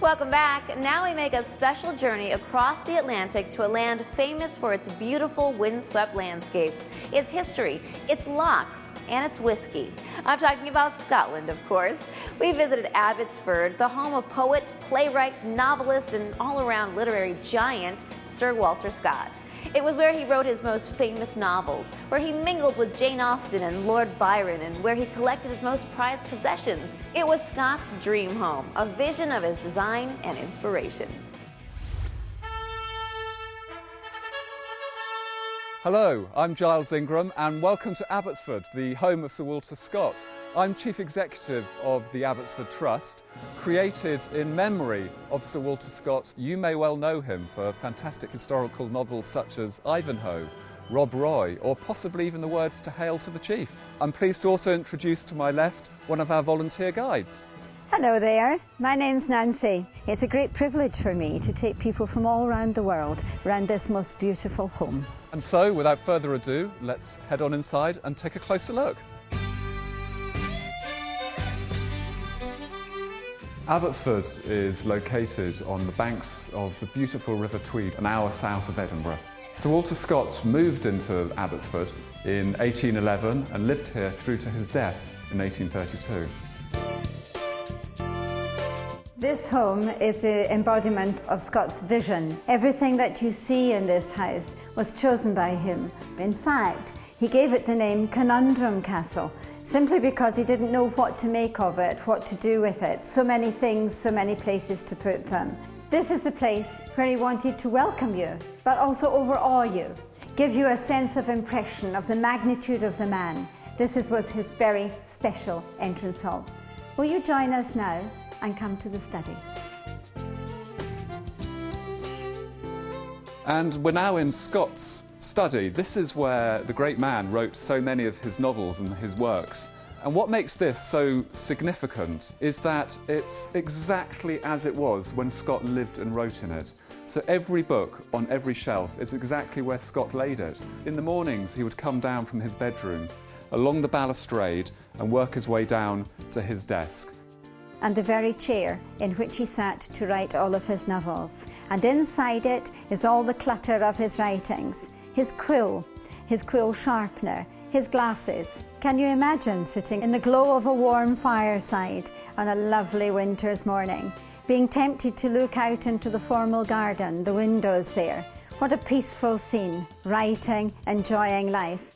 Welcome back. Now we make a special journey across the Atlantic to a land famous for its beautiful windswept landscapes, its history, its lochs, and its whiskey. I'm talking about Scotland, of course. We visited Abbotsford, the home of poet, playwright, novelist, and all-around literary giant Sir Walter Scott. It was where he wrote his most famous novels, where he mingled with Jane Austen and Lord Byron, and where he collected his most prized possessions. It was Scott's dream home, a vision of his design and inspiration. Hello, I'm Giles Ingram and welcome to Abbotsford, the home of Sir Walter Scott. I'm Chief Executive of the Abbotsford Trust, created in memory of Sir Walter Scott. You may well know him for fantastic historical novels such as Ivanhoe, Rob Roy, or possibly even the words to Hail to the Chief. I'm pleased to also introduce to my left one of our volunteer guides. Hello there, my name's Nancy. It's a great privilege for me to take people from all around the world around this most beautiful home. And so, without further ado, let's head on inside and take a closer look. Abbotsford is located on the banks of the beautiful River Tweed, an hour south of Edinburgh. Sir Walter Scott moved into Abbotsford in 1811 and lived here through to his death in 1832. This home is the embodiment of Scott's vision. Everything that you see in this house was chosen by him. In fact, he gave it the name Conundrum Castle, simply because he didn't know what to make of it, what to do with it. So many things, so many places to put them. This is the place where he wanted to welcome you, but also overawe you, give you a sense of impression of the magnitude of the man. This was his very special entrance hall. Will you join us now and come to the study? And we're now in Scott's study. This is where the great man wrote so many of his novels and his works. And what makes this so significant is that it's exactly as it was when Scott lived and wrote in it. So every book on every shelf is exactly where Scott laid it. In the mornings he would come down from his bedroom along the balustrade and work his way down to his desk. And the very chair in which he sat to write all of his novels. And inside it is all the clutter of his writings. His quill sharpener, his glasses. Can you imagine sitting in the glow of a warm fireside on a lovely winter's morning, being tempted to look out into the formal garden, the windows there? What a peaceful scene, writing, enjoying life.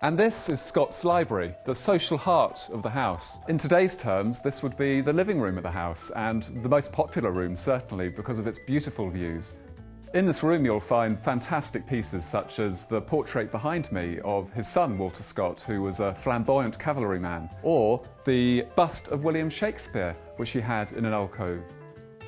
And this is Scott's library, the social heart of the house. In today's terms, this would be the living room of the house, and the most popular room, certainly, because of its beautiful views. In this room you'll find fantastic pieces such as the portrait behind me of his son Walter Scott, who was a flamboyant cavalryman, or the bust of William Shakespeare, which he had in an alcove.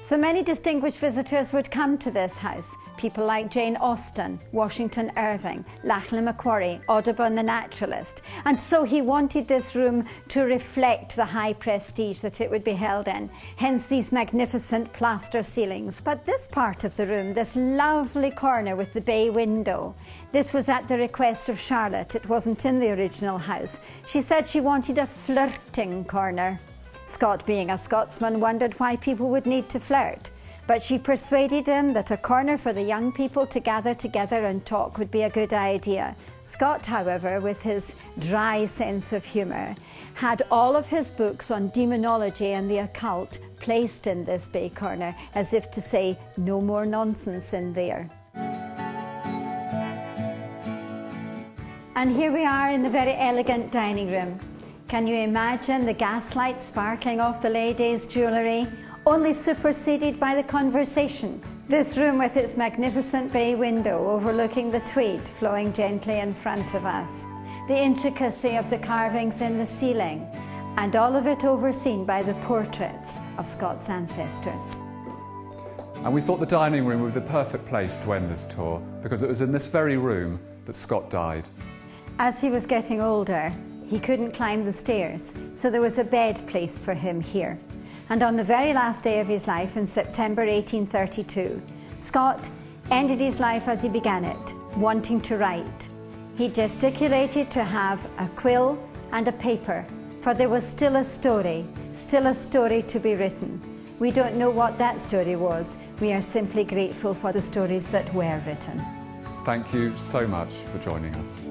So many distinguished visitors would come to this house. People like Jane Austen, Washington Irving, Lachlan Macquarie, Audubon the naturalist. And so he wanted this room to reflect the high prestige that it would be held in, hence these magnificent plaster ceilings. But this part of the room, this lovely corner with the bay window, this was at the request of Charlotte. It wasn't in the original house. She said she wanted a flirting corner. Scott, being a Scotsman, wondered why people would need to flirt. But she persuaded him that a corner for the young people to gather together and talk would be a good idea. Scott, however, with his dry sense of humour, had all of his books on demonology and the occult placed in this bay corner, as if to say, no more nonsense in there. And here we are in the very elegant dining room. Can you imagine the gaslight sparkling off the ladies' jewellery, only superseded by the conversation? This room with its magnificent bay window overlooking the Tweed flowing gently in front of us. The intricacy of the carvings in the ceiling, and all of it overseen by the portraits of Scott's ancestors. And we thought the dining room would be the perfect place to end this tour, because it was in this very room that Scott died. As he was getting older, he couldn't climb the stairs, so there was a bed placed for him here. And on the very last day of his life, in September 1832, Scott ended his life as he began it, wanting to write. He gesticulated to have a quill and a paper for there was still a story to be written. We don't know what that story was. We are simply grateful for the stories that were written. Thank you so much for joining us.